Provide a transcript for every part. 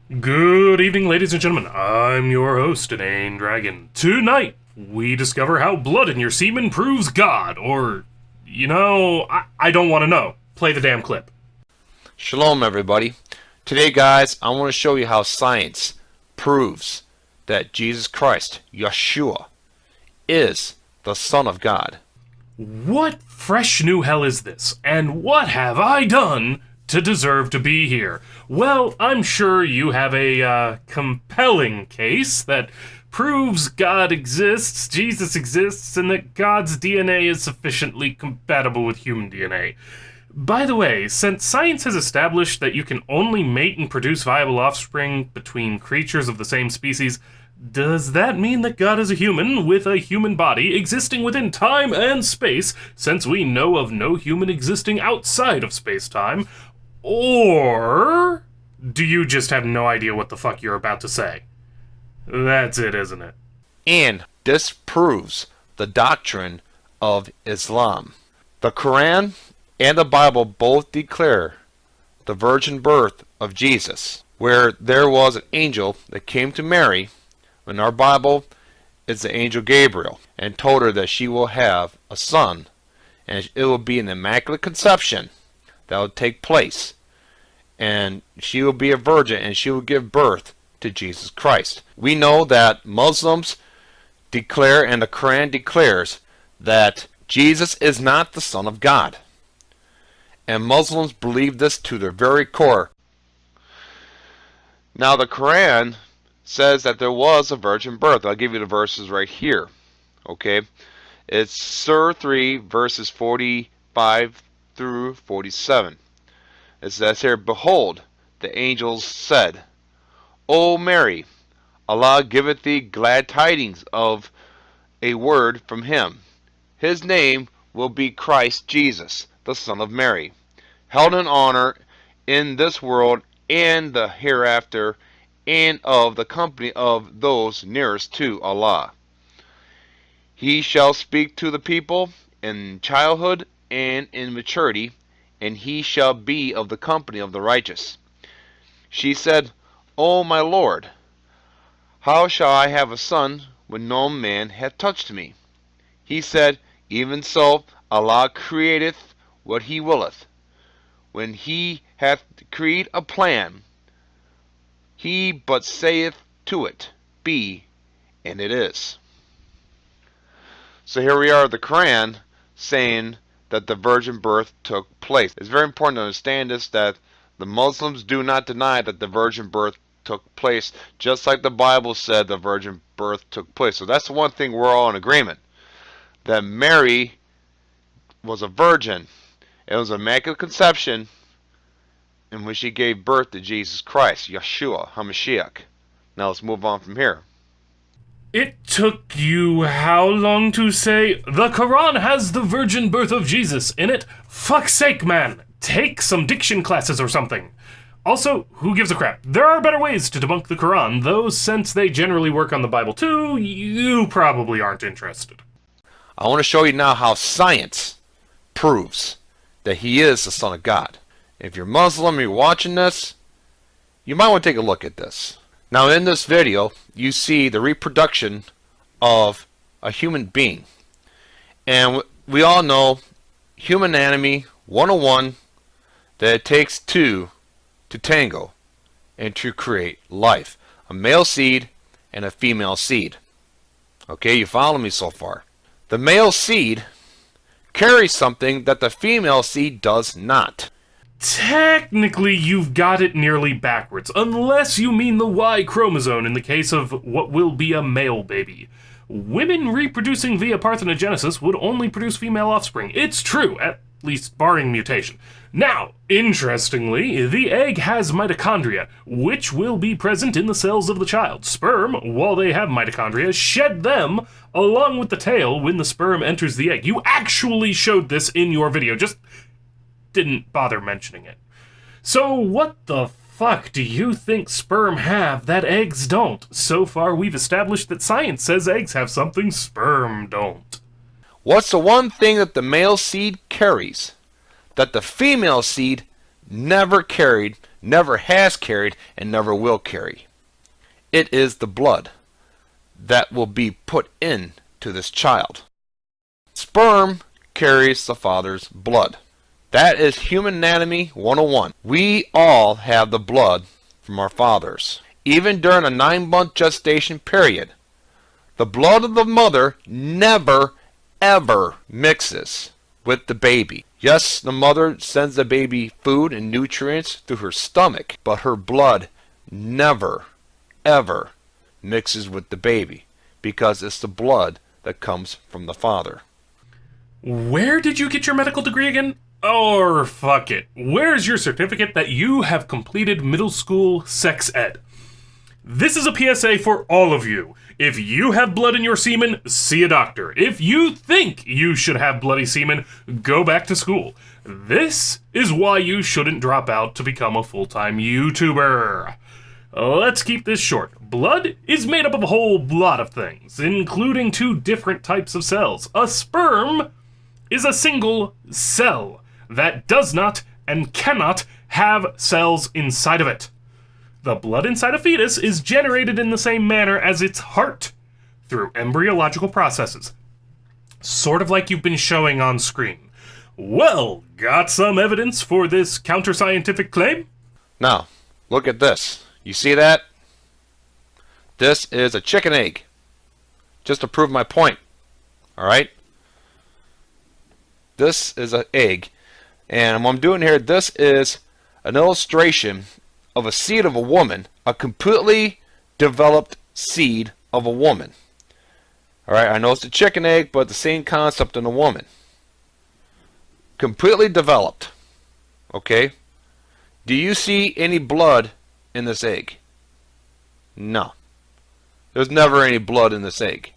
Good evening, ladies and gentlemen. I'm your host, InaneDragon. Tonight, we discover how blood in your semen proves God, or, I don't want to know. Play the damn clip. Shalom, everybody. Today, guys, I want to show you how science proves that Jesus Christ, Yeshua, is the Son of God. What fresh new hell is this, and what have I done to deserve to be here? Well, I'm sure you have a compelling case that proves God exists, Jesus exists, and that God's DNA is sufficiently compatible with human DNA. By the way, since science has established that you can only mate and produce viable offspring between creatures of the same species, does that mean that God is a human with a human body existing within time and space, since we know of no human existing outside of space-time? Or do you just have no idea what the fuck you're about to say? That's it, isn't it? And this proves the doctrine of Islam. The Quran and the Bible both declare the virgin birth of Jesus, where there was an angel that came to Mary. In our Bible, it's the angel Gabriel, and told her that she will have a son, and it will be an immaculate conception that will take place, and she will be a virgin, and she will give birth to Jesus Christ. We know that Muslims declare, and the Quran declares, that Jesus is not the Son of God. And Muslims believe this to their very core. Now the Quran says that there was a virgin birth. I'll give you the verses right here. Okay? It's Surah 3, verses 45 through 47. It says here, "Behold, the angels said, O Mary, Allah giveth thee glad tidings of a word from him. His name will be Christ Jesus, the Son of Mary, held in honor in this world and the hereafter, and of the company of those nearest to Allah. He shall speak to the people in childhood and in maturity, and he shall be of the company of the righteous. She said, O my Lord, how shall I have a son when no man hath touched me? He said, Even so Allah createth what he willeth. When he hath decreed a plan, he but saith to it, Be, and it is." So here we are, the Quran saying that the virgin birth took place. It's very important to understand this, that the Muslims do not deny that the virgin birth took place, just like the Bible said the virgin birth took place. So that's the one thing we're all in agreement, that Mary was a virgin. It was an immaculate conception in which she gave birth to Jesus Christ, Yeshua HaMashiach. Now let's move on from here. It took you how long to say, the Quran has the virgin birth of Jesus in it? Fuck's sake, man. Take some diction classes or something. Also, who gives a crap? There are better ways to debunk the Quran, though since they generally work on the Bible too, you probably aren't interested. I want to show you now how science proves that he is the Son of God. If you're Muslim and you're watching this, you might want to take a look at this. Now in this video, you see the reproduction of a human being. And we all know, human anatomy 101, that it takes two to tango and to create life. A male seed and a female seed. Okay, you follow me so far? The male seed carries something that the female seed does not. Technically, you've got it nearly backwards, unless you mean the Y chromosome in the case of what will be a male baby. Women reproducing via parthenogenesis would only produce female offspring. It's true, at least barring mutation. Now, interestingly, the egg has mitochondria, which will be present in the cells of the child. Sperm, while they have mitochondria, shed them along with the tail when the sperm enters the egg. You actually showed this in your video, just didn't bother mentioning it. So what the fuck do you think sperm have that eggs don't? So far we've established that science says eggs have something sperm don't. What's the one thing that the male seed carries that the female seed never carried never has carried, and never will carry. It is the blood that will be put into this child. Sperm carries the father's blood. That is human anatomy 101. We all have the blood from our fathers. Even during a 9-month gestation period, the blood of the mother never, ever mixes with the baby. Yes, the mother sends the baby food and nutrients through her stomach, but her blood never, ever mixes with the baby, because it's the blood that comes from the father. Where did you get your medical degree again? Or fuck it. Where's your certificate that you have completed middle school sex ed? This is a PSA for all of you. If you have blood in your semen, see a doctor. If you think you should have bloody semen, go back to school. This is why you shouldn't drop out to become a full-time YouTuber. Let's keep this short. Blood is made up of a whole lot of things, including 2 different types of cells. A sperm is a single cell that does not and cannot have cells inside of it. The blood inside a fetus is generated in the same manner as its heart, through embryological processes. Sort of like you've been showing on screen. Well, got some evidence for this counter-scientific claim? Now, look at this. You see that? This is a chicken egg. Just to prove my point. Alright? This is an egg. And what I'm doing here, this is an illustration of a seed of a woman, a completely developed seed of a woman. Alright, I know it's a chicken egg, but the same concept in a woman. Completely developed. Okay? Do you see any blood in this egg? No. There's never any blood in this egg.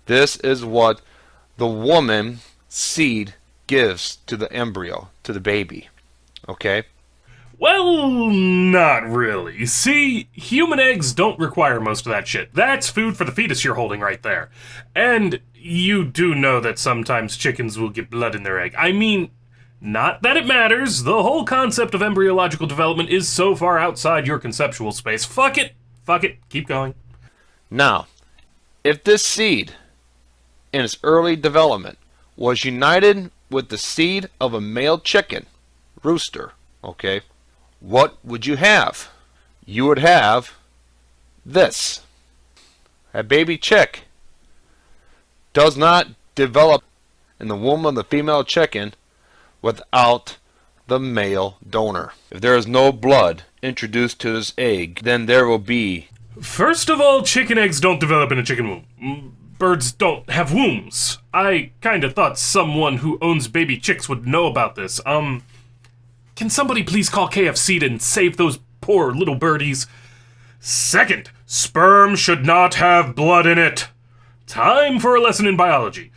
This is what the woman seed gives to the embryo, to the baby. Okay? Well, not really. See, human eggs don't require most of that shit. That's food for the fetus you're holding right there. And you do know that sometimes chickens will get blood in their egg. I mean, not that it matters. The whole concept of embryological development is so far outside your conceptual space. Fuck it. Fuck it. Keep going. Now, if this seed, in its early development, was united with the seed of a male chicken, rooster, okay, what would you have? You would have this. A baby chick does not develop in the womb of the female chicken without the male donor. If there is no blood introduced to this egg, then there will be... First of all, chicken eggs don't develop in a chicken womb. Birds don't have wombs. I kinda thought someone who owns baby chicks would know about this. Can somebody please call KFC and save those poor little birdies? Second, sperm should not have blood in it. Time for a lesson in biology.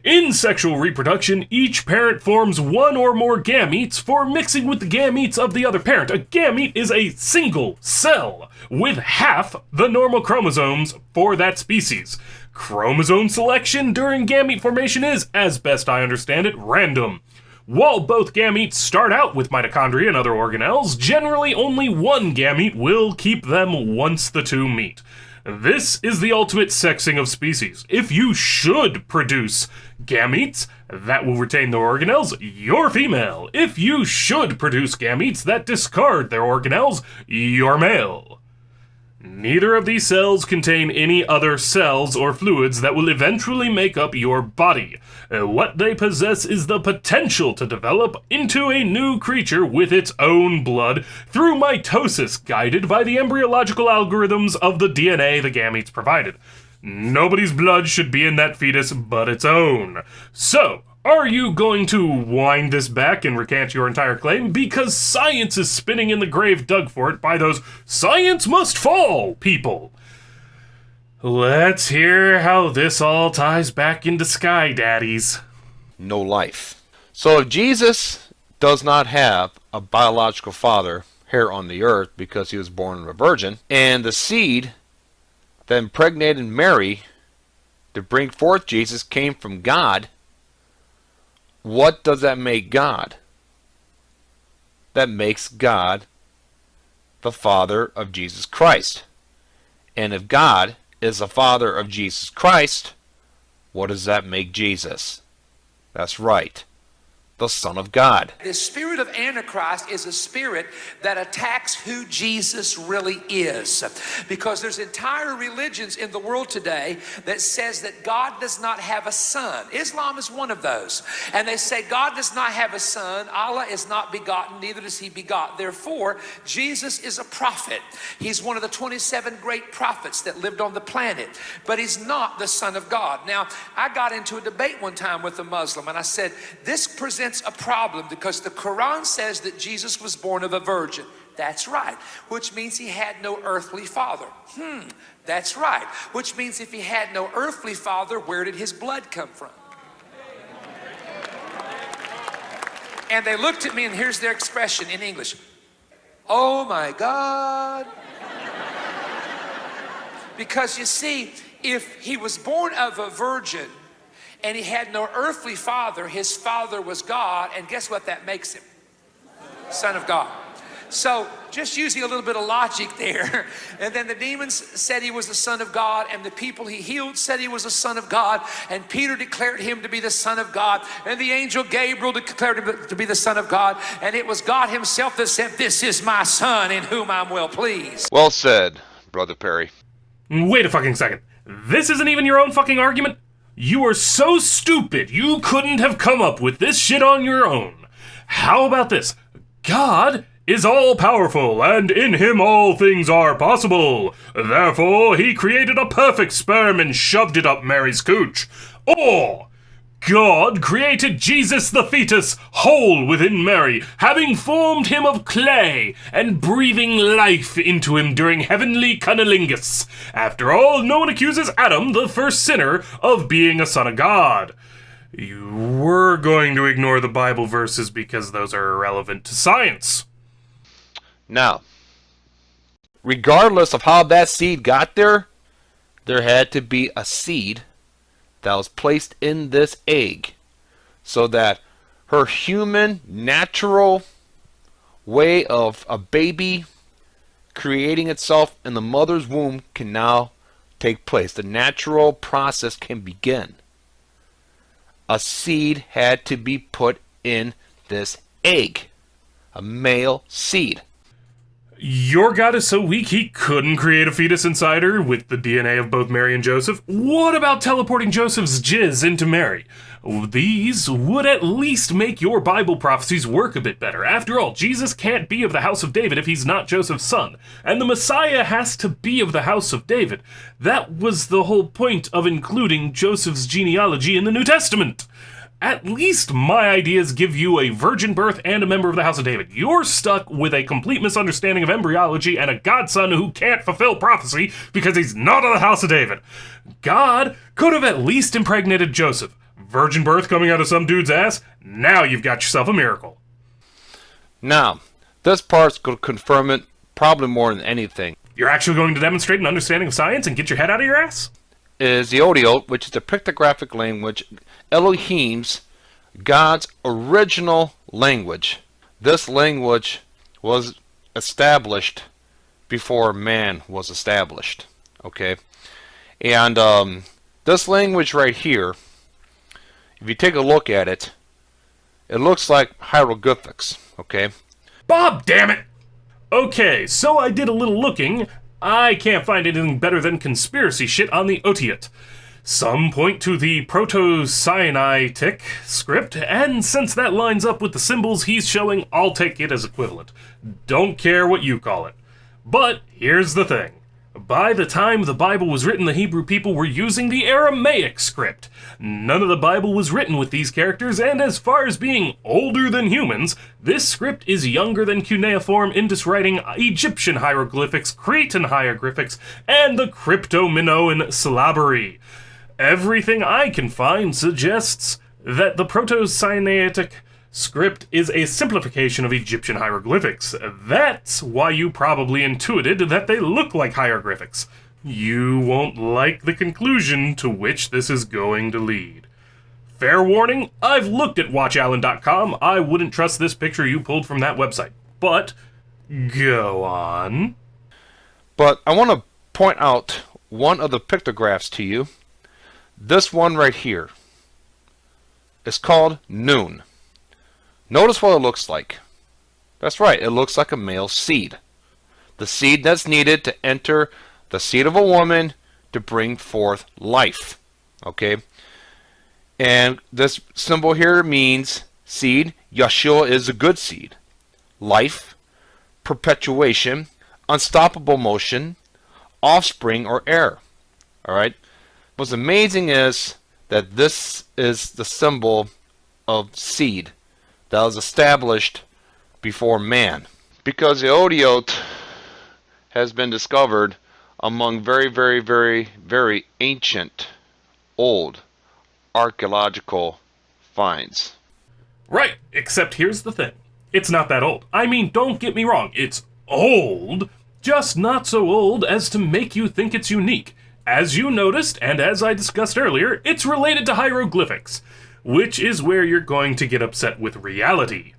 In sexual reproduction, each parent forms 1 or more gametes for mixing with the gametes of the other parent. A gamete is a single cell with half the normal chromosomes for that species. Chromosome selection during gamete formation is, as best I understand it, random. While both gametes start out with mitochondria and other organelles, generally only one gamete will keep them once the 2 meet. This is the ultimate sexing of species. If you should produce gametes that will retain their organelles, you're female. If you should produce gametes that discard their organelles, you're male. Neither of these cells contain any other cells or fluids that will eventually make up your body. What they possess is the potential to develop into a new creature with its own blood through mitosis, guided by the embryological algorithms of the DNA the gametes provided. Nobody's blood should be in that fetus but its own. So, are you going to wind this back and recant your entire claim? Because science is spinning in the grave dug for it by those science must fall people. Let's hear how this all ties back into Sky Daddies. No life. So if Jesus does not have a biological father here on the earth because he was born of a virgin, and the seed that impregnated Mary to bring forth Jesus came from God, what does that make God? That makes God the father of Jesus Christ. And if God is the father of Jesus Christ, what does that make Jesus? That's right, the Son of God. The spirit of Antichrist is a spirit that attacks who Jesus really is. Because there's entire religions in the world today that says that God does not have a son. Islam is one of those. And they say God does not have a son, Allah is not begotten, neither does he begot. Therefore, Jesus is a prophet. He's one of the 27 great prophets that lived on the planet. But he's not the Son of God. Now, I got into a debate one time with a Muslim, and I said, this presents a problem because the Quran says that Jesus was born of a virgin. That's right, which means he had no earthly father. That's right, which means if he had no earthly father, where did his blood come from? And they looked at me, and here's their expression in English. Oh my God. Because you see, if he was born of a virgin, and he had no earthly father, his father was God, and guess what that makes him? Son of God. So, just using a little bit of logic there, and then the demons said he was the Son of God, and the people he healed said he was the Son of God, and Peter declared him to be the Son of God, and the angel Gabriel declared him to be the Son of God, and it was God himself that said, this is my Son in whom I'm well pleased. Well said, Brother Perry. Wait a fucking second. This isn't even your own fucking argument? You are so stupid you couldn't have come up with this shit on your own. How about this? God is all-powerful, and in him all things are possible. Therefore, he created a perfect sperm and shoved it up Mary's cooch. Or, God created Jesus the fetus whole within Mary, having formed him of clay and breathing life into him during heavenly cunnilingus. After all, no one accuses Adam, the first sinner, of being a son of God. You were going to ignore the Bible verses because those are irrelevant to science. Now, regardless of how that seed got there had to be a seed that was placed in this egg so that her human, natural way of a baby creating itself in the mother's womb can now take place. The natural process can begin. A seed had to be put in this egg. A male seed. Your God is so weak he couldn't create a fetus inside her with the DNA of both Mary and Joseph? What about teleporting Joseph's jizz into Mary? These would at least make your Bible prophecies work a bit better. After all, Jesus can't be of the house of David if he's not Joseph's son, and the Messiah has to be of the house of David. That was the whole point of including Joseph's genealogy in the New Testament. At least my ideas give you a virgin birth and a member of the House of David. You're stuck with a complete misunderstanding of embryology and a godson who can't fulfill prophecy because he's not of the House of David. God could have at least impregnated Joseph. Virgin birth coming out of some dude's ass? Now you've got yourself a miracle. Now, this part's going to confirm it probably more than anything. You're actually going to demonstrate an understanding of science and get your head out of your ass? Is the Odiot, which is the pictographic language, Elohim's, God's original language. This language was established before man was established. Okay? And this language right here, if you take a look at it, it looks like hieroglyphics. Okay? Bob, damn it! Okay, so I did a little looking. I can't find anything better than conspiracy shit on the Otiot. Some point to the Proto-Sinaitic script, and since that lines up with the symbols he's showing, I'll take it as equivalent. Don't care what you call it. But here's the thing. By the time the Bible was written, the Hebrew people were using the Aramaic script. None of the Bible was written with these characters, and as far as being older than humans, this script is younger than cuneiform Indus writing, Egyptian hieroglyphics, Cretan hieroglyphics, and the Crypto-Minoan syllabary. Everything I can find suggests that the Proto-Sinaitic script is a simplification of Egyptian hieroglyphics. That's why you probably intuited that they look like hieroglyphics. You won't like the conclusion to which this is going to lead. Fair warning, I've looked at WatchAllen.com. I wouldn't trust this picture you pulled from that website. But Go on. But I want to point out one of the pictographs to you. This one right here is called noon. Notice what it looks like. That's right, it looks like a male seed. The seed that's needed to enter the seed of a woman to bring forth life. Okay? And this symbol here means seed. Yeshua is a good seed. Life, perpetuation, unstoppable motion, offspring, or heir. Alright? What's amazing is that this is the symbol of seed that was established before man. Because the odiote has been discovered among very, very, very, very ancient, old archaeological finds. Right, except here's the thing. It's not that old. I mean, don't get me wrong, it's old, just not so old as to make you think it's unique. As you noticed, and as I discussed earlier, it's related to hieroglyphics, which is where you're going to get upset with reality.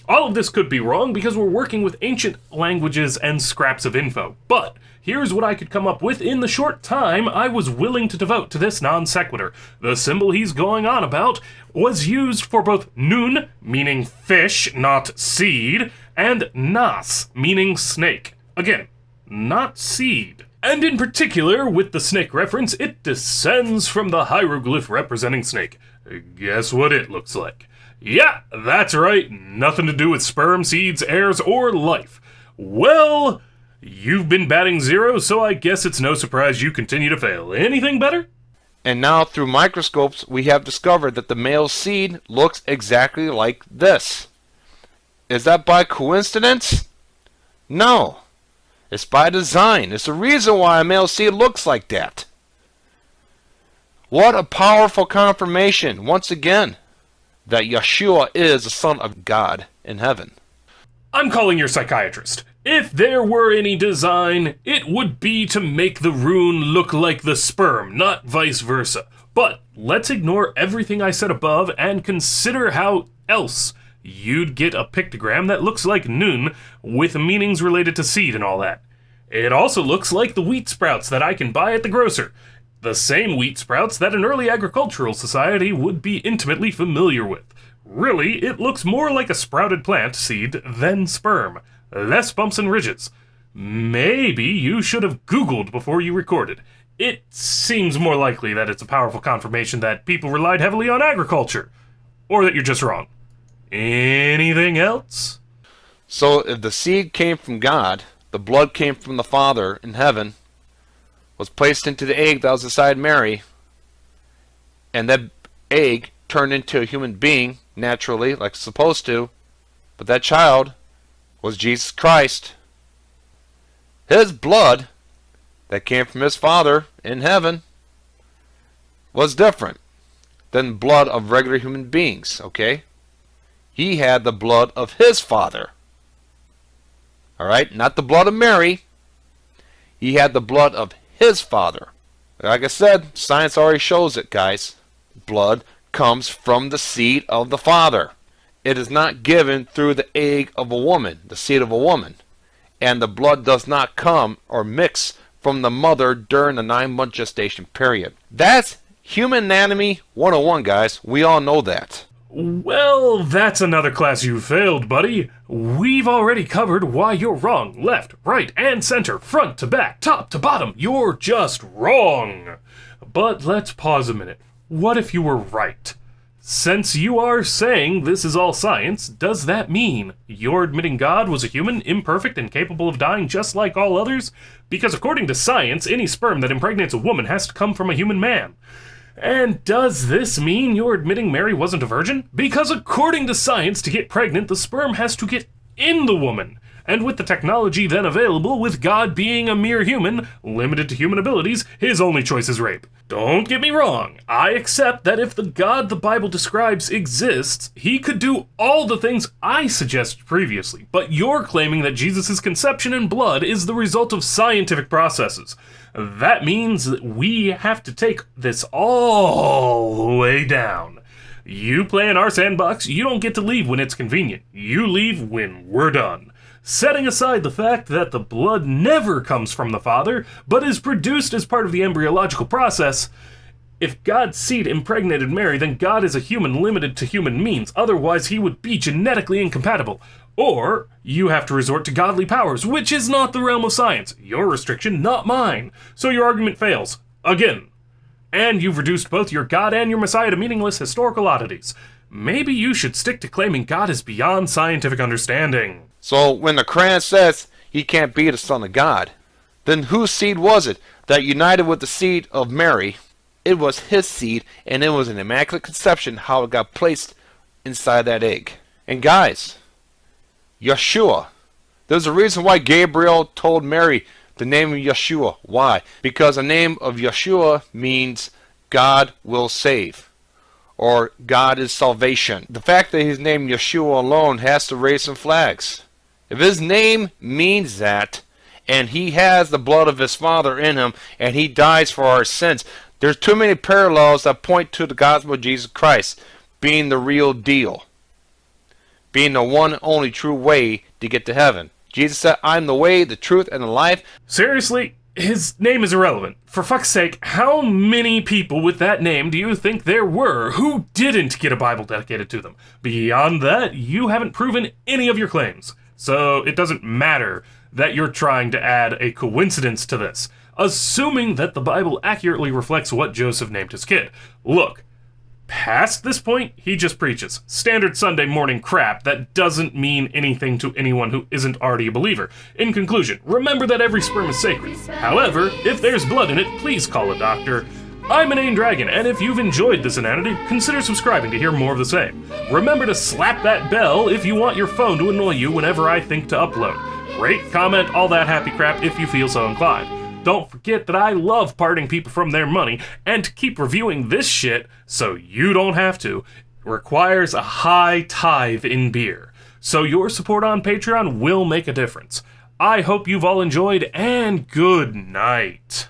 All of this could be wrong because we're working with ancient languages and scraps of info, but here's what I could come up with in the short time I was willing to devote to this non sequitur. The symbol he's going on about was used for both nun, meaning fish, not seed, and nas, meaning snake. Again, not seed. And in particular, with the snake reference, it descends from the hieroglyph representing snake. Guess what it looks like? Yeah, that's right, nothing to do with sperm, seeds, heirs, or life. Well, you've been batting zero, so I guess it's no surprise you continue to fail. Anything better? And now, through microscopes, we have discovered that the male seed looks exactly like this. Is that by coincidence? No. It's by design. It's the reason why a male seed looks like that. What a powerful confirmation, once again, that Yeshua is the Son of God in heaven. I'm calling your psychiatrist. If there were any design, it would be to make the rune look like the sperm, not vice versa. But let's ignore everything I said above and consider how else you'd get a pictogram that looks like nun with meanings related to seed and all that. It also looks like the wheat sprouts that I can buy at the grocer. The same wheat sprouts that an early agricultural society would be intimately familiar with. Really, it looks more like a sprouted plant seed than sperm. Less bumps and ridges. Maybe you should have Googled before you recorded. It seems more likely that it's a powerful confirmation that people relied heavily on agriculture. Or that you're just wrong. Anything else? So if the seed came from God, the blood came from the Father in heaven, was placed into the egg that was inside Mary, and that egg turned into a human being naturally, like it's supposed to, but that child was Jesus Christ. His blood that came from his Father in heaven was different than blood of regular human beings, okay? He had the blood of his Father. Alright? Not the blood of Mary. He had the blood of his Father. Like I said, science already shows it, guys. Blood comes from the seed of the Father. It is not given through the egg of a woman, the seed of a woman. And the blood does not come or mix from the mother during the 9-month gestation period. That's human anatomy 101, guys. We all know that. Well, that's another class you failed, buddy. We've already covered why you're wrong. Left, right, and center, front to back, top to bottom. You're just wrong. But let's pause a minute. What if you were right? Since you are saying this is all science, does that mean you're admitting God was a human, imperfect, and capable of dying just like all others? Because according to science, any sperm that impregnates a woman has to come from a human man. And does this mean you're admitting Mary wasn't a virgin? Because according to science, to get pregnant, the sperm has to get in the woman. And with the technology then available, with God being a mere human, limited to human abilities, his only choice is rape. Don't get me wrong, I accept that if the God the Bible describes exists, he could do all the things I suggested previously, but you're claiming that Jesus' conception in blood is the result of scientific processes. That means that we have to take this all the way down. You play in our sandbox, you don't get to leave when it's convenient. You leave when we're done. Setting aside the fact that the blood never comes from the father, but is produced as part of the embryological process, if God's seed impregnated Mary, then God is a human limited to human means, otherwise he would be genetically incompatible. Or, you have to resort to godly powers, which is not the realm of science. Your restriction, not mine. So your argument fails. Again. And you've reduced both your God and your Messiah to meaningless historical oddities. Maybe you should stick to claiming God is beyond scientific understanding. So when the Quran says he can't be the son of God, then whose seed was it that united with the seed of Mary? It was his seed, and it was an immaculate conception how it got placed inside that egg. And guys, Yeshua, there's a reason why Gabriel told Mary the name of Yeshua. Why? Because the name of Yeshua means God will save, or God is salvation. The fact that he's named Yeshua alone has to raise some flags. If his name means that, and he has the blood of his Father in him, and he dies for our sins, there's too many parallels that point to the gospel of Jesus Christ being the real deal, being the one and only true way to get to heaven. Jesus said, I'm the way, the truth, and the life. Seriously, his name is irrelevant. For fuck's sake, how many people with that name do you think there were who didn't get a Bible dedicated to them? Beyond that, you haven't proven any of your claims. So it doesn't matter that you're trying to add a coincidence to this, assuming that the Bible accurately reflects what Joseph named his kid. Look, past this point, he just preaches standard Sunday morning crap that doesn't mean anything to anyone who isn't already a believer. In conclusion, remember that every sperm is sacred. However, if there's blood in it, please call a doctor. I'm InaneDragon, and if you've enjoyed this inanity, consider subscribing to hear more of the same. Remember to slap that bell if you want your phone to annoy you whenever I think to upload. Rate, comment, all that happy crap if you feel so inclined. Don't forget that I love parting people from their money, and to keep reviewing this shit, so you don't have to, requires a high tithe in beer. So your support on Patreon will make a difference. I hope you've all enjoyed, and good night.